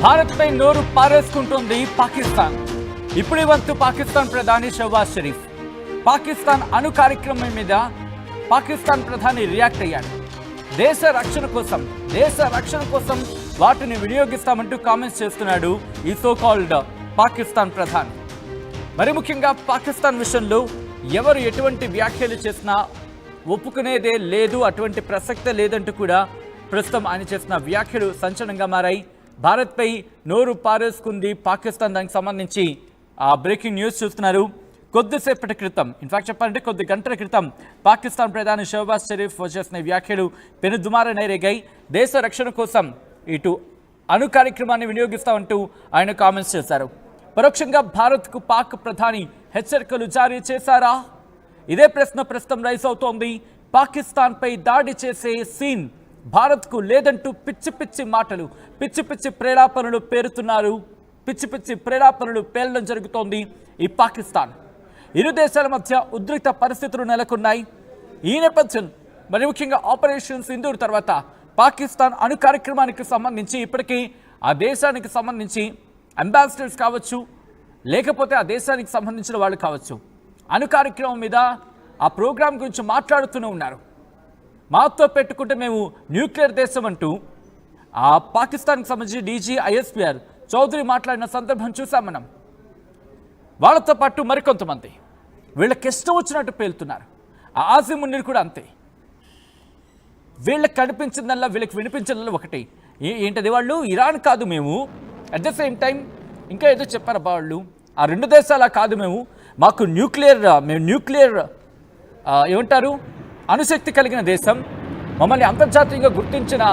భారత్పై నోరు పారేసుకుంటోంది పాకిస్తాన్. ఇప్పుడు వంతు పాకిస్తాన్ ప్రధాని షహబాజ్ షరీఫ్ పాకిస్తాన్ అణు కార్యక్రమం మీద పాకిస్తాన్ ప్రధాని రియాక్ట్ అయ్యాడు. దేశ రక్షణ కోసం వాటిని వినియోగిస్తామంటూ కామెంట్స్ చేస్తున్నాడు ఈ సో కాల్డ్ పాకిస్తాన్ ప్రధాని. మరి ముఖ్యంగా పాకిస్తాన్ విషయంలో ఎవరు ఎటువంటి వ్యాఖ్యలు చేసినా ఒప్పుకునేదే లేదు, అటువంటి ప్రసక్తే లేదంటూ కూడా ప్రస్తుతం ఆయన చేసిన వ్యాఖ్యలు సంచలనంగా మారాయి. భారత్పై నోరు పారేసుకుంది పాకిస్తాన్. దానికి సంబంధించి బ్రేకింగ్ న్యూస్ చూస్తున్నారు. కొద్దిసేపటి క్రితం, ఇన్ఫాక్ట్ చెప్పాలంటే కొద్ది గంటల క్రితం పాకిస్తాన్ ప్రధాని షహబాజ్ షరీఫ్ చేసిన వ్యాఖ్యలు పెనుదుమారనే రేగాయి. దేశ రక్షణ కోసం ఇటు అణు కార్యక్రమాన్ని వినియోగిస్తామంటూ ఆయన కామెంట్స్ చేశారు. పరోక్షంగా భారత్కు పాక్ ప్రధాని హెచ్చరికలు జారీ చేశారా? ఇదే ప్రశ్న ప్రస్తుతం రైజ్ అవుతోంది. పాకిస్తాన్పై దాడి చేసే సీన్ భారత్కు లేదంటూ పిచ్చి పిచ్చి మాటలు, పిచ్చి పిచ్చి ప్రేలాపనలు పేరుతున్నారు. పిచ్చి పిచ్చి ప్రేలాపనలు పేలడం జరుగుతోంది ఈ పాకిస్తాన్. ఇరు దేశాల మధ్య ఉద్రిక్త పరిస్థితులు నెలకొన్నాయి. ఈ నేపథ్యం మరి ముఖ్యంగా ఆపరేషన్ సింధూర్ తర్వాత పాకిస్తాన్ అణు కార్యక్రమానికి సంబంధించి ఇప్పటికీ ఆ దేశానికి సంబంధించి అంబాసిడర్స్ కావచ్చు, లేకపోతే ఆ దేశానికి సంబంధించిన వాళ్ళు కావచ్చు, అణు కార్యక్రమం మీద ఆ ప్రోగ్రాం గురించి మాట్లాడుతూనే ఉన్నారు. మాతో పెట్టుకుంటే మేము న్యూక్లియర్ దేశం అంటూ ఆ పాకిస్తాన్కి సంబంధించి DGISPR చౌదరి మాట్లాడిన సందర్భం చూసాం మనం. వాళ్ళతో పాటు మరికొంతమంది వీళ్ళకి ఇష్టం వచ్చినట్టు పేలుతున్నారు. ఆ ఆసిమ్ మున్నీర్ కూడా అంతే. వీళ్ళకి కనిపించిందల్లా, వీళ్ళకి వినిపించిందల్లా ఒకటి, ఏంటది వాళ్ళు ఇరాన్ కాదు మేము, అట్ ద సేమ్ టైం ఇంకా ఏదో చెప్పారు వాళ్ళు, ఆ రెండు దేశాలా కాదు మేము, మాకు న్యూక్లియర్ ఏమంటారు అణుశక్తి కలిగిన దేశం, మమ్మల్ని అంతర్జాతీయంగా గుర్తించిన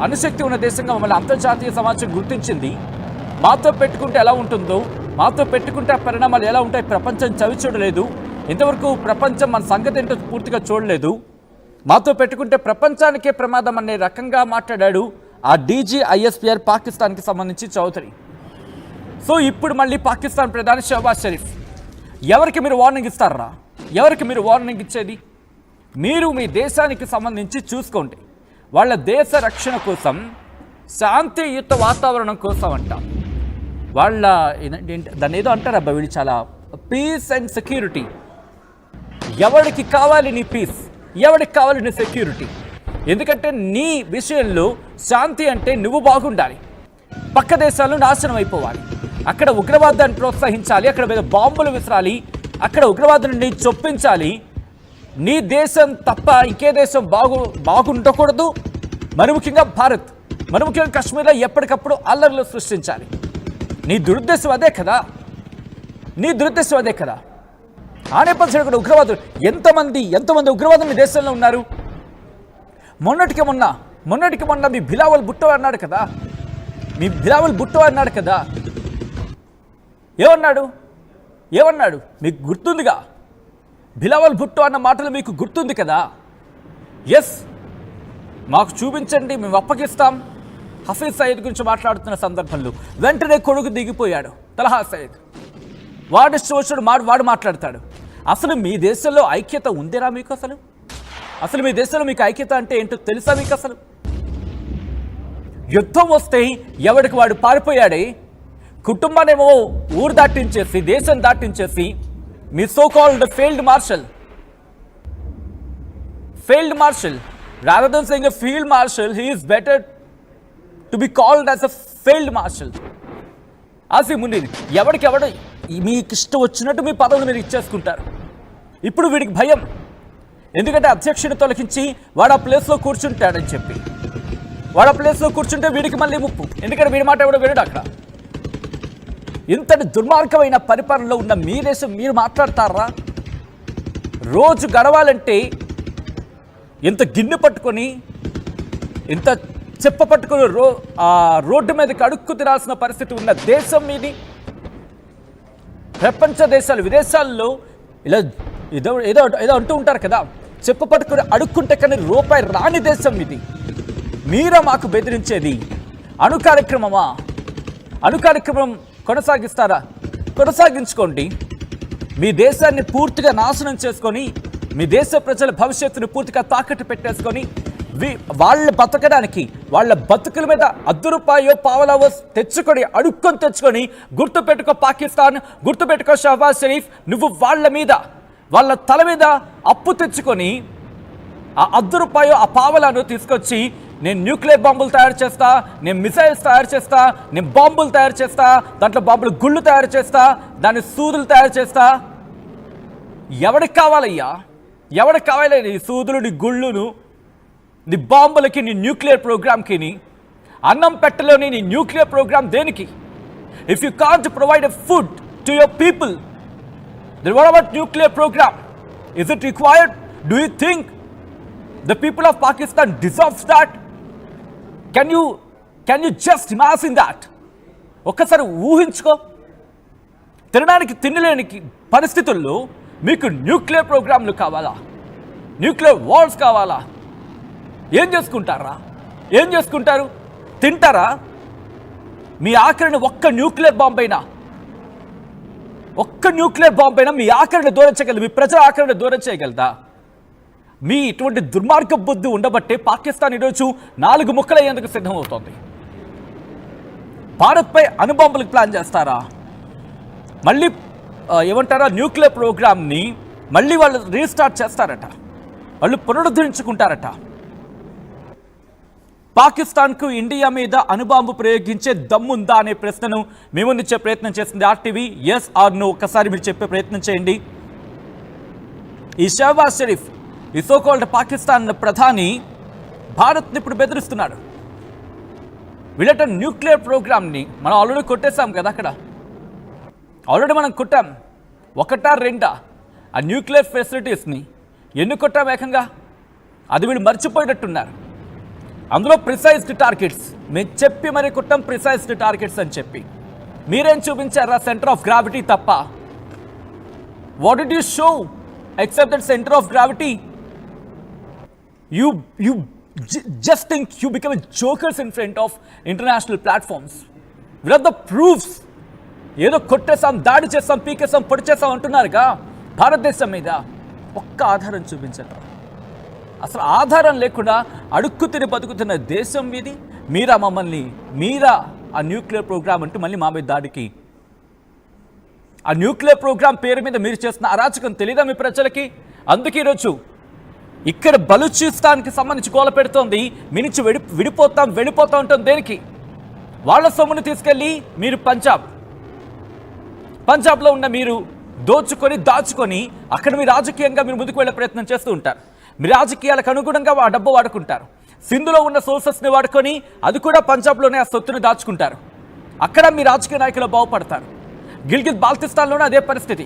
అణుశక్తి ఉన్న దేశంగా మమ్మల్ని అంతర్జాతీయ సమాజం గుర్తించింది. మాతో పెట్టుకుంటే ఎలా ఉంటుందో, మాతో పెట్టుకుంటే ఆ పరిణామాలు ఎలా ఉంటాయి ప్రపంచం చవి చూడలేదు. ఇంతవరకు ప్రపంచం మన సంగతి ఏంటో పూర్తిగా చూడలేదు. మాతో పెట్టుకుంటే ప్రపంచానికే ప్రమాదం అనే రకంగా మాట్లాడాడు ఆ DGISPR పాకిస్తాన్కి సంబంధించి చౌదరి. సో ఇప్పుడు మళ్ళీ పాకిస్తాన్ ప్రధాని షహబాజ్ షరీఫ్ ఎవరికి మీరు వార్నింగ్ ఇస్తారా? ఎవరికి మీరు వార్నింగ్ ఇచ్చేది? మీరు మీ దేశానికి సంబంధించి చూసుకోండి. వాళ్ళ దేశ రక్షణ కోసం, శాంతియుత వాతావరణం కోసం అంట, వాళ్ళ దాన్ని ఏదో అంటారు అబ్బా వీళ్ళు, చాలా పీస్ అండ్ సెక్యూరిటీ. ఎవరికి కావాలి నీ పీస్, ఎవరికి కావాలి నీ సెక్యూరిటీ? ఎందుకంటే నీ విషయంలో శాంతి అంటే నువ్వు బాగుండాలి, పక్క దేశాలు నాశనం అయిపోవాలి, అక్కడ ఉగ్రవాదాన్ని ప్రోత్సహించాలి, అక్కడ మీద బాంబులు విసరాలి, అక్కడ ఉగ్రవాదుని చొప్పించాలి. నీ దేశం తప్ప ఇంకే దేశం బాగుండకూడదు. మరి ముఖ్యంగా భారత్, మరి ముఖ్యంగా కాశ్మీర్లో ఎప్పటికప్పుడు అల్లర్లు సృష్టించాలి. నీ దురుద్దేశం అదే కదా, నీ దురుద్దేశం అదే కదా. ఆ నేపథ్యంలో కూడా ఉగ్రవాదులు ఎంతమంది ఉగ్రవాదులు మీ దేశంలో ఉన్నారు. మొన్నటికి మొన్న మీ బిలావల్ భుట్టో అన్నాడు కదా, ఏమన్నాడు మీకు గుర్తుందిగా? బిలావల్ భుట్టో అన్న మాటలు మీకు గుర్తుంది కదా. ఎస్, మాకు చూపించండి, మేము అప్పగిస్తాం. హఫీజ్ సయీద్ గురించి మాట్లాడుతున్న సందర్భంలో వెంటనే కొడుకు దిగిపోయాడు తలహా సయీద్. వాడు మాట్లాడతాడు. అసలు మీ దేశంలో ఐక్యత ఉందేరా మీకు? అసలు మీ దేశంలో మీకు ఐక్యత అంటే ఏంటో తెలుసా మీకు? అసలు యుద్ధం వస్తే ఎవడికి వాడు పారిపోయాడే. కుటుంబానేమో ఊరు దాటించేసి, దేశం దాటించేసి, మీ so called field marshal rather than saying a field marshal, he is better to be called as a field marshal. Asim Munir ఎవడు మీకు ఇష్టం వచ్చినట్టు మీ పదవులు మీరు ఇచ్చేసుకుంటారు. ఇప్పుడు వీడికి భయం, ఎందుకంటే అధ్యక్షుడిని తొలగించి వాడు ఆ ప్లేస్లో కూర్చుంటాడని చెప్పి, వాడు ఆ ప్లేస్లో కూర్చుంటే వీడికి మళ్ళీ ముప్పు, ఎందుకంటే వీడి మాట ఎవడో వినడు అక్కడ. ఇంతటి దుర్మార్గమైన పరిపాలనలో ఉన్న మీ దేశం మీరు మాట్లాడతారా? రోజు గడవాలంటే ఇంత గిన్నె పట్టుకొని, ఇంత చెప్ప పట్టుకొని రోడ్డు మీదకి అడుక్కు తినాల్సిన పరిస్థితి ఉన్న దేశం మీది. ప్రపంచ దేశాలు, విదేశాల్లో ఇలా ఏదో అంటూ ఉంటారు కదా, చెప్ప పట్టుకొని అడుక్కుంటే కానీ రూపాయి రాని దేశం ఇది. మీరా మాకు బెదిరించేది? అణు కార్యక్రమం కొనసాగిస్తారా? కొనసాగించుకోండి. మీ దేశాన్ని పూర్తిగా నాశనం చేసుకొని, మీ దేశ ప్రజల భవిష్యత్తును పూర్తిగా తాకట్టు పెట్టేసుకొని వాళ్ళ బతకడానికి, వాళ్ళ బతుకుల మీద రూపాయో పావలావో తెచ్చుకొని, అడుక్కొని తెచ్చుకొని, గుర్తుపెట్టుకో పాకిస్తాన్, గుర్తుపెట్టుకో షహబాజ్ షరీఫ్, నువ్వు వాళ్ళ మీద, వాళ్ళ తల మీద అప్పు తెచ్చుకొని ఆ రూపాయో ఆ పావలాను తీసుకొచ్చి నేను న్యూక్లియర్ బాంబులు తయారు చేస్తా, నేను మిసైల్స్ తయారు చేస్తా, నేను బాంబులు తయారు చేస్తా, దాంట్లో బాంబులు గుళ్ళు తయారు చేస్తా, దాని సూదులు తయారు చేస్తా. ఎవడికి కావాలయ్యా? ఎవడికి కావాలి నీ సూదులు, నీ గుళ్ళును, నీ బాంబులకి, నీ న్యూక్లియర్ ప్రోగ్రామ్కి? అన్నం పెట్టలోని నీ న్యూక్లియర్ ప్రోగ్రామ్ దేనికి? If you can't provide a food to your people, then what about nuclear program? Is it required? Do you think the people of Pakistan deserves that? Can you just imagine that? ఒక్కసారి ఊహించుకో. తినడానికి తినలేని పరిస్థితుల్లో మీకు nuclear ప్రోగ్రాంలు కావాలా? Nuclear wars కావాలా? ఏం చేసుకుంటారా? ఏం చేసుకుంటారు? తింటారా? మీ ఆఖరిని ఒక్క న్యూక్లియర్ బాంబైనా మీ ఆఖరిని దూరం చేయగలదు? మీ ప్రజల ఆఖరిని దూరం చేయగలదా? మీ ఇటువంటి దుర్మార్గ బుద్ధి ఉండబట్టే పాకిస్తాన్ ఈరోజు 4 ముక్కలయ్యేందుకు సిద్ధమవుతోంది. భారత్పై అణుబాంబులకు ప్లాన్ చేస్తారా? మళ్ళీ ఏమంటారా, న్యూక్లియర్ ప్రోగ్రామ్ని మళ్ళీ వాళ్ళు రీస్టార్ట్ చేస్తారట, వాళ్ళు పునరుద్ధరించుకుంటారట. పాకిస్తాన్కు ఇండియా మీద అణుబాంబు ప్రయోగించే దమ్ముందా అనే ప్రశ్నను మీ ముందుచ్చే ప్రయత్నం చేస్తుంది ఆర్టీవీ. ఎస్ ఆర్ నో ఒక్కసారి మీరు చెప్పే ప్రయత్నం చేయండి. ఈ షహబాజ్ షరీఫ్, ఈ సోకాల్డ్ పాకిస్తాన్ ప్రధాని, భారత్ని ఇప్పుడు బెదిరిస్తున్నాడు. వీళ్ళట న్యూక్లియర్ ప్రోగ్రామ్ని మనం ఆల్రెడీ కొట్టేశాం కదా, అక్కడ ఆల్రెడీ మనం కొట్టాం. 1 2 ఆ న్యూక్లియర్ ఫెసిలిటీస్ని ఎన్ని కొట్టాం ఏకంగా? అది వీళ్ళు మర్చిపోయేటట్టున్నారు. అందులో ప్రిసైజ్డ్ టార్గెట్స్ మేము చెప్పి మరి కొట్టాం, ప్రిసైజ్డ్ టార్గెట్స్ అని చెప్పి. మీరేం చూపించారా? సెంటర్ ఆఫ్ గ్రావిటీ తప్ప. What did you show except that centre of gravity? You just think you become a jokers in front of international platforms. Without the proofs, ఏదో కొట్టేసాం, దాడి చేస్తాం, పీకేసాం, పొడి చేస్తాం అంటున్నారుగా భారతదేశం మీద. ఒక్క ఆధారం చూపించండి. అసలు ఆధారం లేకుండా అడుక్కు తిని బతుకుతున్న దేశం మీది. మీరా ఆ న్యూక్లియర్ ప్రోగ్రామ్ అంటూ మళ్ళీ మా మీద దాడికి. ఆ న్యూక్లియర్ ప్రోగ్రామ్ పేరు మీద మీరు చేస్తున్న అరాచకం తెలీదా మీ ప్రజలకి? అందుకే ఈరోజు ఇక్కడ బలూచిస్తాన్కి సంబంధించి గోల పెడుతోంది. మీ నుంచి వెళ్ళిపోతా ఉంటుంది. దేనికి? వాళ్ళ సొమ్మును తీసుకెళ్ళి మీరు పంజాబ్లో ఉన్న మీరు దాచుకొని అక్కడ మీ రాజకీయంగా మీరు ముందుకు వెళ్ళే ప్రయత్నం చేస్తూ ఉంటారు. మీ రాజకీయాలకు అనుగుణంగా ఆ డబ్బు వాడుకుంటారు. సింధులో ఉన్న సోర్సెస్ని వాడుకొని అది కూడా పంజాబ్లోనే ఆ సొత్తుని దాచుకుంటారు. అక్కడ మీ రాజకీయ నాయకులు బాగుపడతారు. గిల్గిత్ బాల్తిస్తాన్లోనే అదే పరిస్థితి.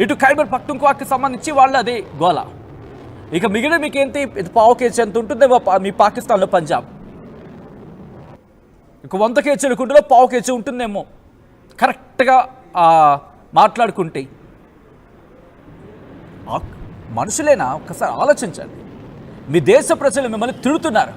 ఇటు ఖైబర్ పఖ్తూన్ఖ్వాకి సంబంధించి వాళ్ళు అదే గోల. ఇక మిగిలిన మీకేంటి? 1/4 కేజీ ఎంత ఉంటుందేమో మీ పాకిస్తాన్లో పంజాబ్. ఇక 100 కేజీల కుండలో 1/4 కేజీ ఉంటుందేమో కరెక్ట్గా మాట్లాడుకుంటే. మనుషులేనా? ఒక్కసారి ఆలోచించండి. మీ దేశ ప్రజలు మిమ్మల్ని తిడుతున్నారు.